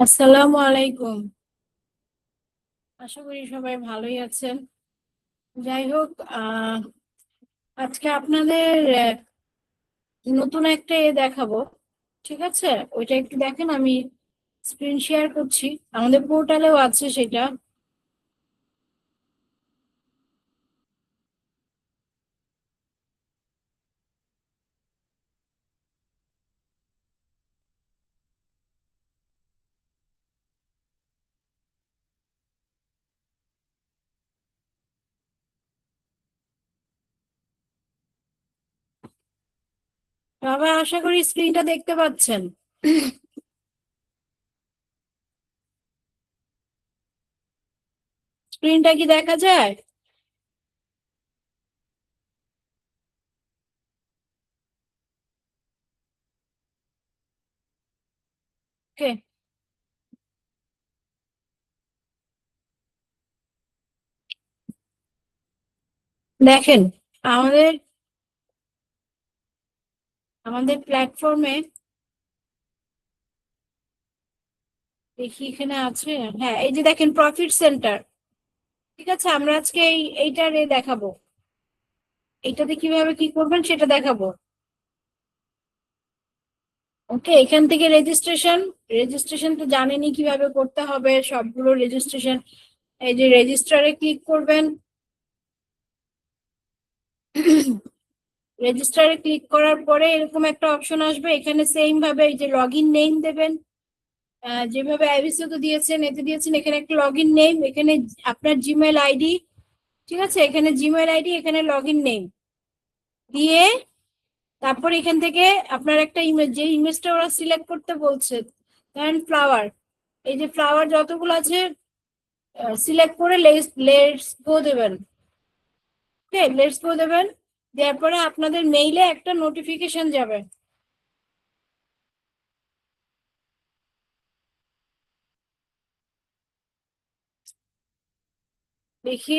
আসসালামু আলাইকুম। আশা করি সবাই ভালোই আছেন। যাই হোক, আজকে আপনাদের নতুন একটা দেখাবো। ঠিক আছে, ওইটা একটু দেখেন। আমি স্ক্রিন শেয়ার করছি, আমাদের পোর্টালেও আছে সেটা। সবাই আশা করি স্ক্রিনটা দেখতে পাচ্ছেন। স্ক্রিনটা কি দেখা যায়? ওকে, দেখেন আমাদের আমাদের প্ল্যাটফর্মে দেখি এখানে আছে। হ্যাঁ, এই যে দেখেন প্রফিট সেন্টার। ঠিক আছে, আমরা আজকে এইটার দেখাবো। এইটাতে কিভাবে কি করবেন সেটা দেখাবো। ওকে, এখান থেকে রেজিস্ট্রেশন রেজিস্ট্রেশন তো জানেনই কিভাবে করতে হবে, সবগুলো রেজিস্ট্রেশন। এই যে রেজিস্টারে ক্লিক করবেন। রেজিস্টারে ক্লিক করার পরে এরকম একটা অপশন আসবে, এখানে সেম ভাবে এই যে লগ ইন নেম দেবেন। যেভাবে আইবিসি তো দিয়েছেন, এতে দিয়েছেন, এখানে একটা লগ ইন নেম, এখানে আপনার জিমেল আইডি। ঠিক আছে, এখানে জিমেল আইডি, এখানে লগ ইন নেম দিয়ে তারপর এখান থেকে আপনার একটা ইমেজ, যে ইমেজটা ওরা সিলেক্ট করতে বলছে, ধরেন ফ্লাওয়ার। এই যে ফ্লাওয়ার যতগুলো আছে সিলেক্ট করে লেটস গো দেবেন। ওকে, লেটস গো দেবেন। দেওয়ার পরে আপনাদের মেইলে একটা নোটিফিকেশন যাবে। দেখি।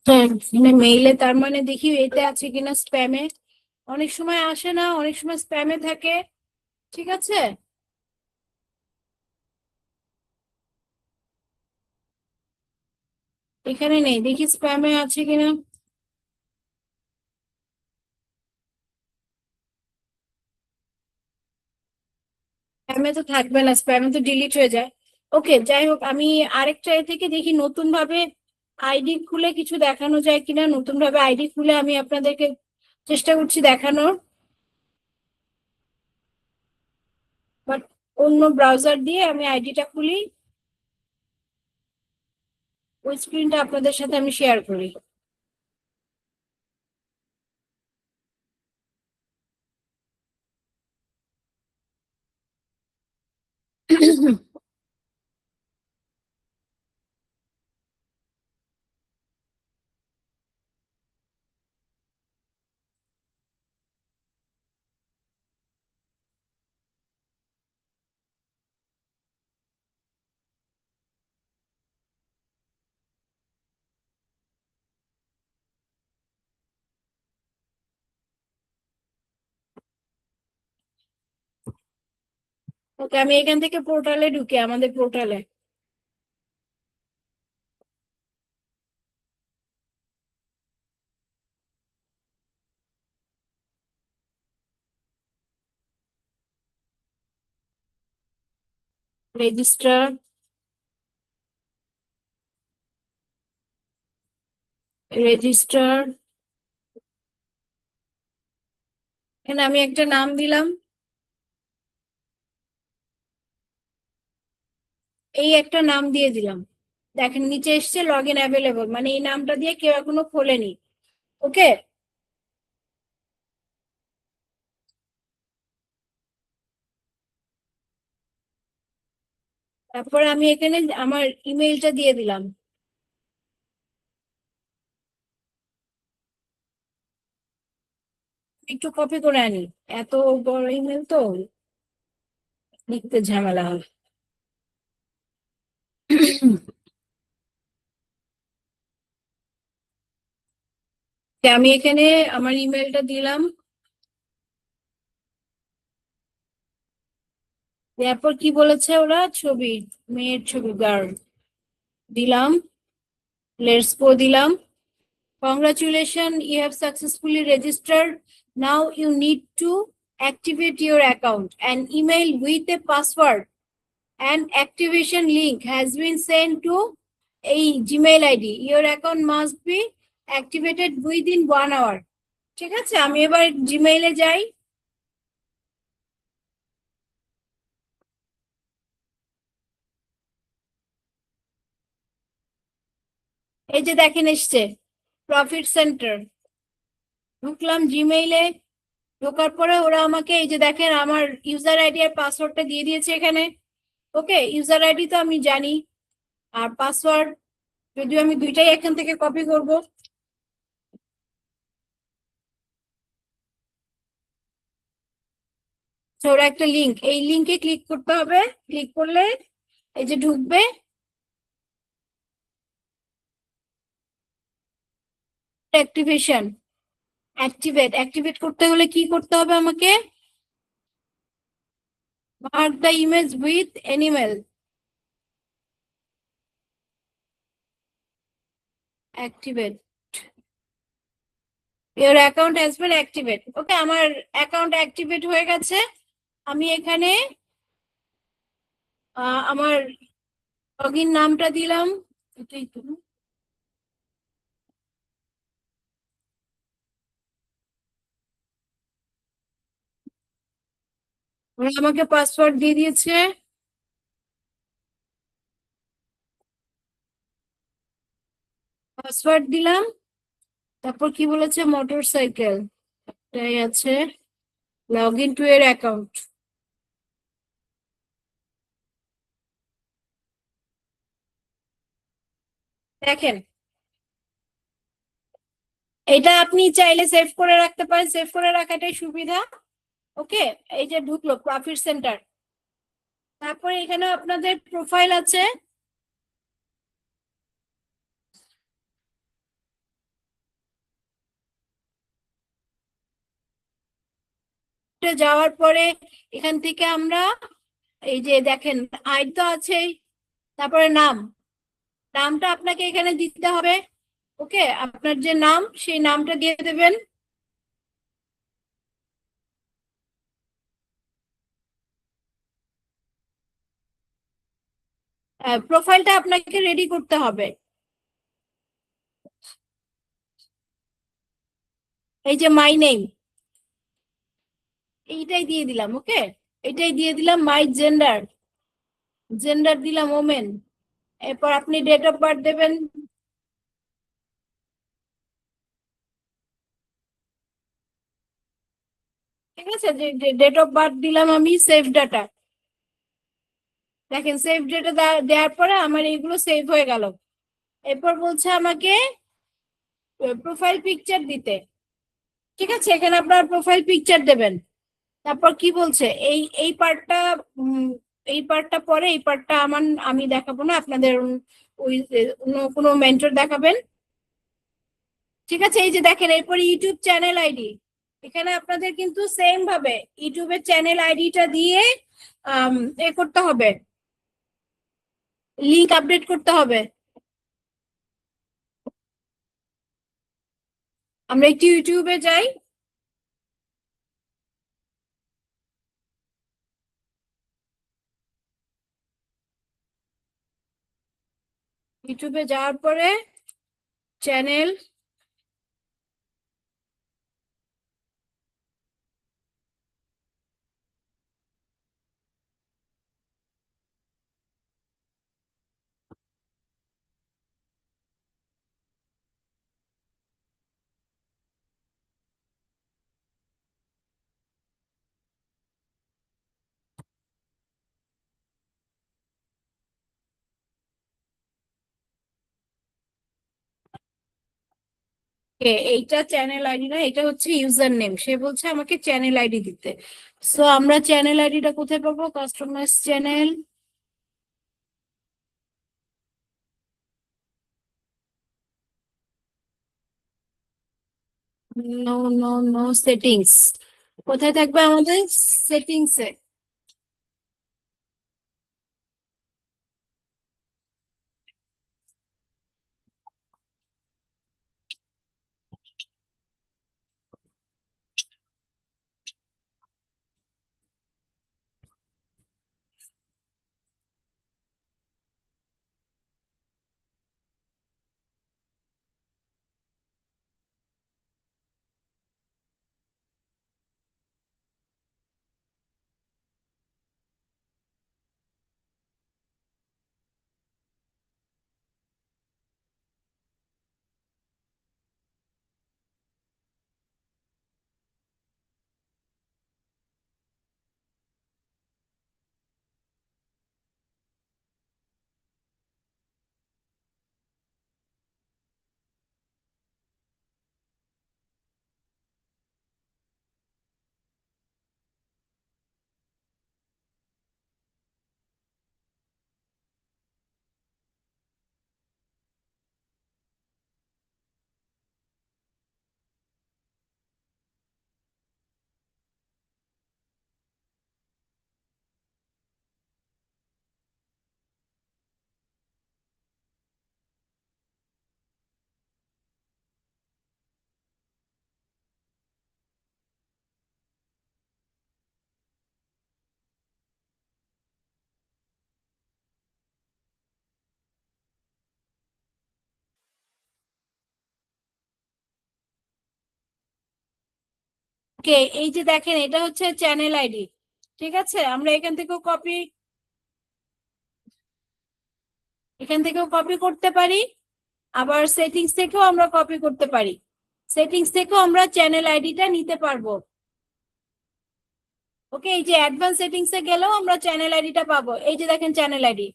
হ্যাঁ, মানে মেইলে, তার মানে দেখি এতে আছে কিনা স্প্যামে। অনেক সময় আসে না, অনেক সময় স্প্যামে থাকে। ঠিক আছে, এখানে নেই, দেখি স্প্যামে আছে কিনা। স্প্যামে তো থাকবে না, স্প্যামে তো ডিলিট হয়ে যায়। ওকে, যাই হোক, আমি আরেকটা থেকে দেখি নতুন ভাবে আইডি খুলে কিছু দেখানো যায় কিনা। নতুন ভাবে আইডি খুলে আমি আপনাদেরকে চেষ্টা করছি দেখানোর, বাট অন্য ব্রাউজার দিয়ে আমি আইডিটা খুলি, ওই স্ক্রিনটা আপনাদের সাথে আমি শেয়ার করি। ওকে, আমি এখান থেকে পোর্টালে ঢুকি, আমাদের পোর্টালে। রেজিস্টার, রেজিস্টার, এখানে আমি একটা নাম দিলাম, এই একটা নাম দিয়ে দিলাম। দেখেন নিচে এসছে লগ ইন অ্যাভেলেবল, মানে এই নামটা দিয়ে কেউ এখনো খোলেনি। ওকে, তারপরে আমি এখানে আমার ইমেইলটা দিয়ে দিলাম। একটু কপি করে আনি, এত বড় ইমেল তো লিখতে ঝামেলা হয়। আমি এখানে আমার ইমেলটা দিলাম, এরপর কি বলেছে ওরা, ছবি, মেয়ের ছবি, গার্ল দিলাম, লেটস গো দিলাম। Congratulations, you have successfully registered. Now you need to activate your account. An email with a password and activation link has been sent to a Gmail ID. Your account must be activated within 1 hour. ঠিক আছে, আমি এবার জিমেইলে যাই। এই যে দেখেন এসছে profit centre, ঢুকলাম জিমেইলে। ঢোকার পরে ওরা আমাকে এই যে দেখেন আমার ইউজার আইডি আর পাসওয়ার্ডটা দিয়ে দিয়েছে এখানে। ওকে, ইউজার আইডি তো আমি জানি, আর পাসওয়ার্ড যদিও আমি দুইটাই এখান থেকে কপি করব। ওরা একটা লিঙ্ক, এই লিঙ্কে ক্লিক করতে হবে। ক্লিক করলে এই যে ঢুকবে, অ্যাক্টিভেশন, অ্যাক্টিভেট করতে হলে কি করতে হবে আমাকে, mark the image with animal, activate your account has been activate. Okay, আমার অ্যাকাউন্ট অ্যাক্টিভেট হয়ে গেছে। আমি এখানে আমার লগইন নামটা দিলাম, এটাই তো, ওরা আমাকে পাসওয়ার্ড দিয়ে দিয়েছে, পাসওয়ার্ড দিলাম। তারপর কি বলেছে, মোটর সাইকেল, এটাই আছে, লগ ইন টু এর অ্যাকাউন্ট। দেখেন, এটা আপনি চাইলে সেভ করে রাখতে পারেন, সেভ করে রাখাটাই সুবিধা। ওকে, এই যে ঢুকলো প্রফিট সেন্টার, তারপরে এখানে আপনাদের প্রোফাইল আছে। যাওয়ার পরে এখান থেকে আমরা এই যে দেখেন আইডি তো আছেই, তারপরে নাম, নামটা আপনাকে এখানে দিতে হবে। ওকে, আপনার যে নাম সেই নামটা দিয়ে দেবেন। প্রোফাইলটা আপনাকে রেডি করতে হবে। এই যে মাই নেম, এইটাই দিয়ে দিলাম। ওকে, এটাই দিয়ে দিলাম। মাই জেন্ডার, জেন্ডার দিলাম ওমেন। এরপর আপনি ডেট অফ বার্থ দেবেন। ঠিক আছে, যে ডেট অফ বার্থ দিলাম আমি, সেভ ডাটা। দেখেন সেভ ডেটা দেওয়ার পরে আমার এইগুলো সেভ হয়ে গেল। এরপর বলছে আমাকে প্রোফাইল পিকচার দিতে। ঠিক আছে, এখানে আপনার প্রোফাইল পিকচার দেবেন। তারপর কি বলছে, এই পার্টটা, এই পার্টটা পরে, এই পার্টটা আমি দেখাবো না, আপনাদের ওই অন্য কোনো মেন্টর দেখাবেন। ঠিক আছে, এই যে দেখেন এরপরে ইউটিউব চ্যানেল আইডি, এখানে আপনাদের কিন্তু সেম ভাবে ইউটিউবের চ্যানেল আইডিটা দিয়ে এ করতে হবে, লিংক আপডেট করতে হবে। আমরা একটু ইউটিউবে যাই। ইউটিউবে যাওয়ার পরে চ্যানেল, এইটা চ্যানেল আইডি না, এটা হচ্ছে ইউজার নেম। সে বলছে আমাকে চ্যানেল আইডি দিতে। সো আমরা চ্যানেল আইডিটা কোথায় পাবো? Customize channel, no no no, settings. কোথায় থাকবে আমাদের? সেটিংস এ। ওকে, এই যে দেখেন এটা হচ্ছে চ্যানেল আইডি। ঠিক আছে, আমরা এখান থেকেও কপি করতে পারি, আবার সেটিংস থেকেও আমরা কপি করতে পারি। সেটিংস থেকেও আমরা চ্যানেল আইডিটা নিতে পারবো। ওকে, এই যে অ্যাডভান্স সেটিংস এ গেলেও আমরা চ্যানেল আইডিটা পাবো। এই যে দেখেন চ্যানেল আইডি,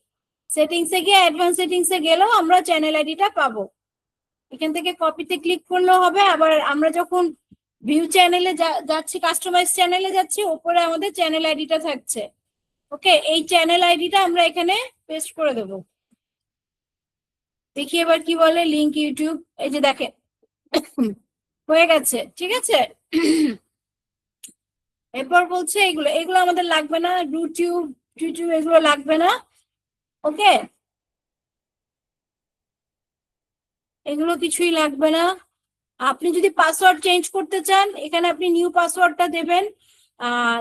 সেটিংস এ গিয়ে অ্যাডভান্স সেটিংস এ গেলেও আমরা চ্যানেল আইডিটা পাবো। এখান থেকে কপিতে ক্লিক করলেও হবে। আবার আমরা যখন ভিউ চ্যানেলে যাচ্ছি, কাস্টমাইজ চ্যানেলে যাচ্ছি, উপরে আমাদের চ্যানেল আইডিটা থাকছে। ওকে, এই চ্যানেল আইডিটা আমরা এখানে পেস্ট করে দেবো। দেখি এবার কি বলে, লিংক ইউটিউব। এই যে দেখেন হয়ে গেছে। ঠিক আছে, এরপর বলছে এগুলো এগুলো আমাদের লাগবে না, ইউটিউব ইউটিউব এগুলো লাগবে না। ওকে, এগুলো কিছুই লাগবে না। আপনি যদি পাসওয়ার্ড চেঞ্জ করতে চান, এখানে আপনি নিউ পাসওয়ার্ডটা দেবেন। আহ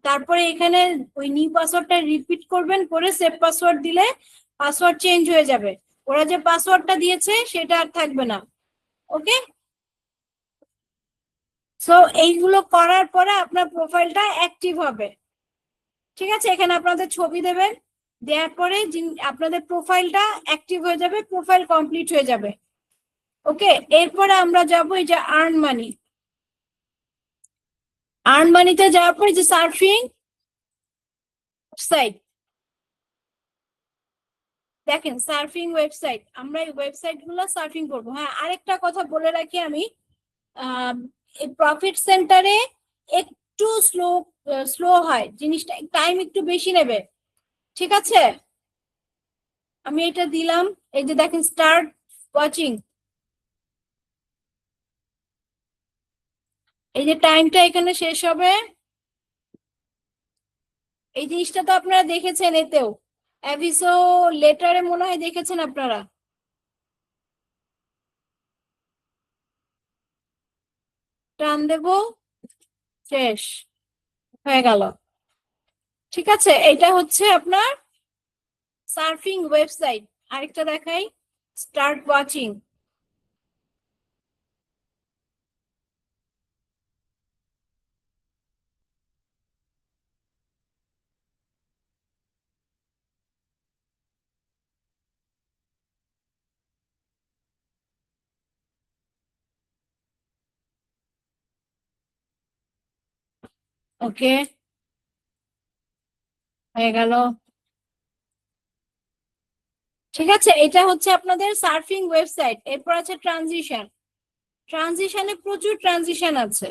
তারপরে এখানে ওই নিউ পাসওয়ার্ডটা রিপিট করবেন, করে সেভ পাসওয়ার্ড দিলে পাসওয়ার্ড চেঞ্জ হয়ে যাবে। ওরা যে পাসওয়ার্ডটা দিয়েছে সেটা আর থাকবে না। ওকে, সো এইগুলো করার পরে আপনার প্রোফাইলটা অ্যাক্টিভ হবে। ঠিক আছে, এখানে আপনাদের ছবি দেবেন, দেওয়ার পরে আপনাদের প্রোফাইলটা অ্যাক্টিভ হয়ে যাবে, প্রোফাইল কমপ্লিট হয়ে যাবে। ওকে, এরপরে আমরা যাব এই যে আর্ন মানি। আর্ন মানিতে যাওয়ার পরে যে সার্ফিং ওয়েবসাইট, দেখেন সার্ফিং ওয়েবসাইট, আমরা এই ওয়েবসাইট গুলো সার্ফিং করবো। হ্যাঁ, আরেকটা কথা বলে রাখি আমি, এই প্রফিট সেন্টারে একটু স্লো স্লো হয় জিনিসটা, টাইম একটু বেশি নেবে। ঠিক আছে, আমি এটা দিলাম। এই যে দেখেন স্টার্ট ওয়াচিং, এই যে টাইমটা এখানে শেষ হবে। এই জিনিসটা তো আপনারা দেখেছেন এতেও, অ্যাভিসো লেটারে মনে হয় দেখেছেন আপনারা। টান দেব, শেষ হয়ে গেল। ঠিক আছে, এটা হচ্ছে আপনার সার্ফিং ওয়েবসাইট। আরেকটা দেখাই, স্টার্ট ওয়াচিং। ওকে, হয়ে গেল। ঠিক আছে, এটা হচ্ছে আপনাদের সার্ফিং ওয়েবসাইট। এরপর আছে ট্রানজিশন। ট্রানজিশনে প্রচুর ট্রানজিশন আছে,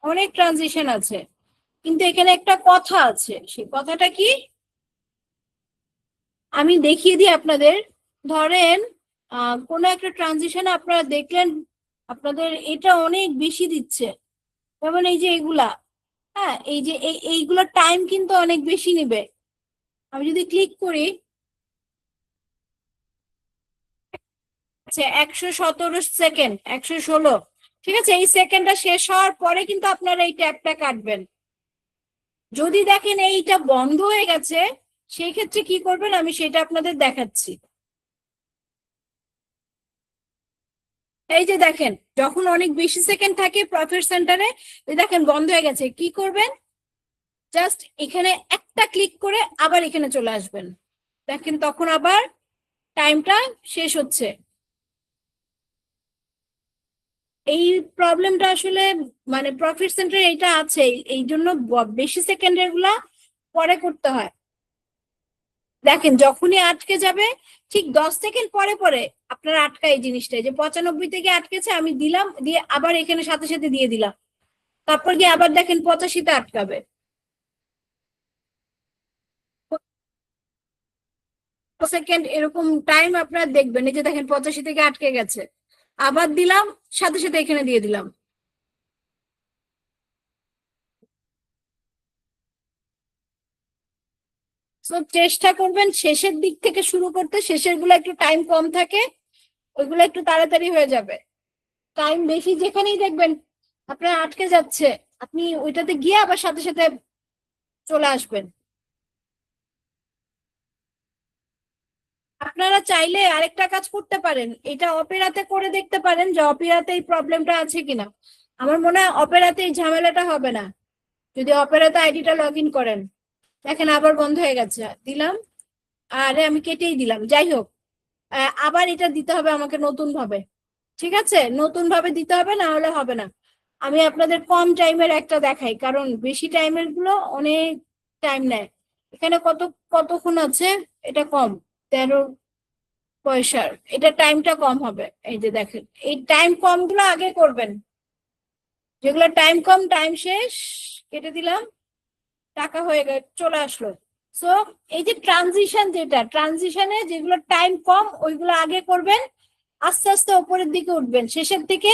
অনেক ট্রানজিশন আছে, কিন্তু এখানে একটা কথা আছে। সেই কথাটা কি আমি দেখিয়ে দিই আপনাদের। ধরেন কোনো একটা ট্রানজিশন আপনারা দেখলেন আপনাদের এটা অনেক বেশি দিচ্ছে, যেমন এই যে এগুলা, হ্যাঁ এই যে এইগুলো টাইম কিন্তু অনেক বেশি নেবে। আমি যদি ক্লিক করি, আচ্ছা 117 সেকেন্ড, 116, ঠিক আছে, এই সেকেন্ডটা শেষ হওয়ার পরে কিন্তু আপনারা এই ট্যাবটা কাটবেন। যদি দেখেন এইটা বন্ধ হয়ে গেছে, সেই ক্ষেত্রে কি করবেন আমি সেটা আপনাদের দেখাচ্ছি। এই যে দেখেন, যখন অনেক বেশি সেকেন্ড থাকে প্রফিট সেন্টারে, দেখেন বন্ধ হয়ে গেছে, কি করবেন, জাস্ট এখানে একটা ক্লিক করে আবার এখানে চলে আসবেন। দেখেন তখন আবার টাইমটা শেষ হচ্ছে। এই প্রবলেমটা আসলে মানে প্রফিট সেন্টার এইটা আছে, এই জন্য বেশি সেকেন্ডের গুলা পরে করতে হয়। দেখেন যখনই আটকে যাবে ঠিক 10 সেকেন্ড পরে পরে আপনার আটকা এই জিনিসটা, যে 95 থেকে আটকেছে, আমি দিলাম, দিয়ে আবার এখানে সাথে সাথে দিয়ে দিলাম, তারপর গিয়ে আবার দেখেন 85-তে আটকাবে। সেকেন্ড এরকম টাইম আপনারা দেখবেন, এই যে দেখেন 85 থেকে আটকে গেছে, আবার দিলাম, সাথে সাথে এখানে দিয়ে দিলাম। তো চেষ্টা করবেন শেষের দিক থেকে শুরু করতে, শেষের গুলো একটু টাইম কম থাকে, ওইগুলো একটু তাড়াতাড়ি হয়ে যাবে। টাইম বেশি যেখানেই দেখবেন আপনার আটকে যাচ্ছে, আপনি ওইটাতে গিয়ে আবার সাথে সাথে চলে আসবেন। আপনারা চাইলে আরেকটা কাজ করতে পারেন, এটা অপেরাতে করে দেখতে পারেন যে অপেরাতে এই প্রবলেমটা আছে কিনা। আমার মনে হয় অপেরাতে এই ঝামেলাটা হবে না, যদি অপেরাতে আইডিটা লগ ইন করেন। দেখেন আবার বন্ধ হয়ে গেছে, দিলাম, আরে আমি কেটেই দিলাম, যাই হোক, আবার এটা দিতে হবে আমাকে নতুন ভাবে। ঠিক আছে, নতুন ভাবে দিতে হবে, না হলে হবে না। আমি আপনাদের কম টাইমের একটা দেখাই, কারণ বেশি টাইমের গুলো অনেক টাইম নেয়। এখানে কতক্ষণ আছে, এটা কম, 13 পয়সার, এটা টাইমটা কম হবে। এই যে দেখেন এই টাইম কম গুলো আগে করবেন, যেগুলো টাইম কম, টাইম শেষ, কেটে দিলাম, টাকা হয়ে চলে আসলো। সো এই যে ট্রানজিশন, যেটা ট্রানজিশনে যেগুলো টাইম কম ওইগুলো আগে করবেন, আস্তে আস্তে উপরের দিকে উঠবেন, শেষের দিকে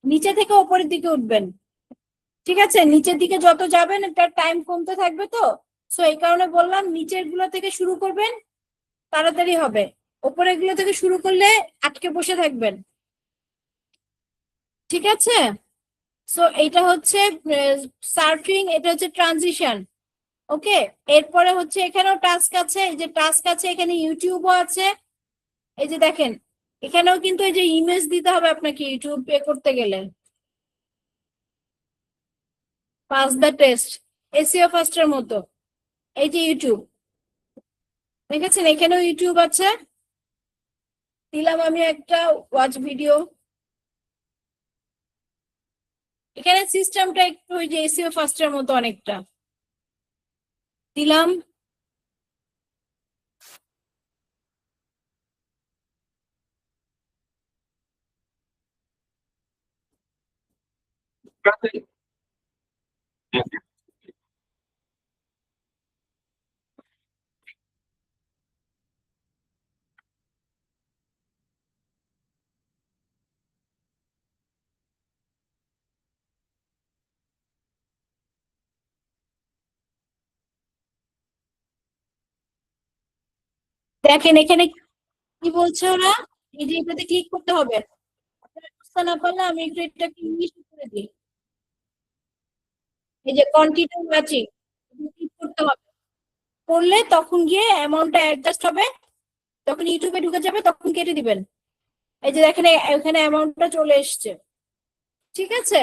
নিচে থেকে উপরের দিকে উঠবেন। ঠিক আছে, নিচের দিকে যত যাবেন একটা টাইম কমতে থাকবে, তো সো এই কারণে বললাম নিচের গুলো থেকে শুরু করবেন, তাড়াতাড়ি হবে। উপরের গুলো থেকে শুরু করলে আটকে বসে থাকবেন। ঠিক আছে, সো এটা হচ্ছে সার্ফিং, এটা হচ্ছে ট্রানজিশন। ওকে, এরপরে হচ্ছে এখানেও টাস্ক আছে, এই যে টাস্ক আছে, এখানে ইউটিউবও আছে। এই যে দেখেন এখানেও কিন্তু এই যে ইমেজ দিতে হবে আপনাকে ইউটিউব পে করতে গেলে। পাস দ্য টেস্ট, এসইও ফার্স্টের মতো। এই যে ইউটিউব, দেখেছেন এখানেও ইউটিউব আছে, দিলাম আমি একটা ওয়াচ ভিডিও। এখানে সিস্টেমটা একটু ওই যে এসইও ফার্স্টের মতো অনেকটা, দিলাম। দেখেন এখানে কি বলছে ওরা, এই যে এটাতে ক্লিক করতে হবে। বুঝতে না পারলে আমি একটু এটাকে ইংলিশ করে দিই। এই যে কন্টিনিউ ওয়াচিং, ক্লিক করতে হবে, করলে তখন গিয়ে অ্যামাউন্টটা অ্যাডজাস্ট হবে, তখন ইউটিউবে ঢুকে যাবে, তখন কেটে দিবেন। এই যে দেখেন এখানে অ্যামাউন্টটা চলে এসছে। ঠিক আছে,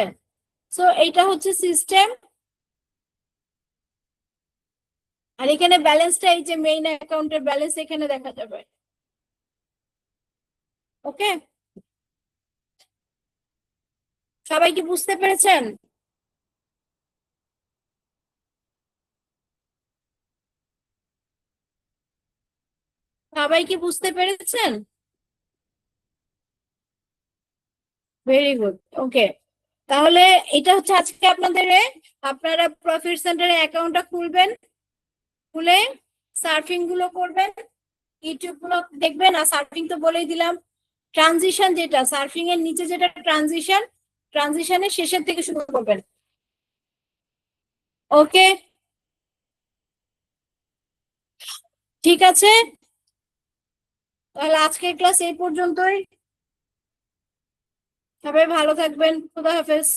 সো এইটা হচ্ছে সিস্টেম। আর এখানে ব্যালেন্সটা, এই যে মেইন অ্যাকাউন্টের ব্যালেন্স এখানে দেখা যাবে। ওকে, সবাই কি বুঝতে পেরেছেন? সবাই কি বুঝতে পেরেছেন? ভেরি গুড, ওকে। তাহলে এটা হচ্ছে আজকে আপনারা প্রফিট সেন্টারে অ্যাকাউন্টটা খুলবেন, খুলে সার্ফিং গুলো করবেন, ইউটিউব গুলো দেখবেন। আর সার্ফিং তো বলেই দিলাম, ট্রানজিশন যেটা সার্ফিং এর নিচে যেটা ট্রানজিশনের শেষের থেকে শুরু করবেন। ওকে, ঠিক আছে, তাহলে আজকের ক্লাস এই পর্যন্তই। সবাই ভালো থাকবেন, খুদা হাফেজ।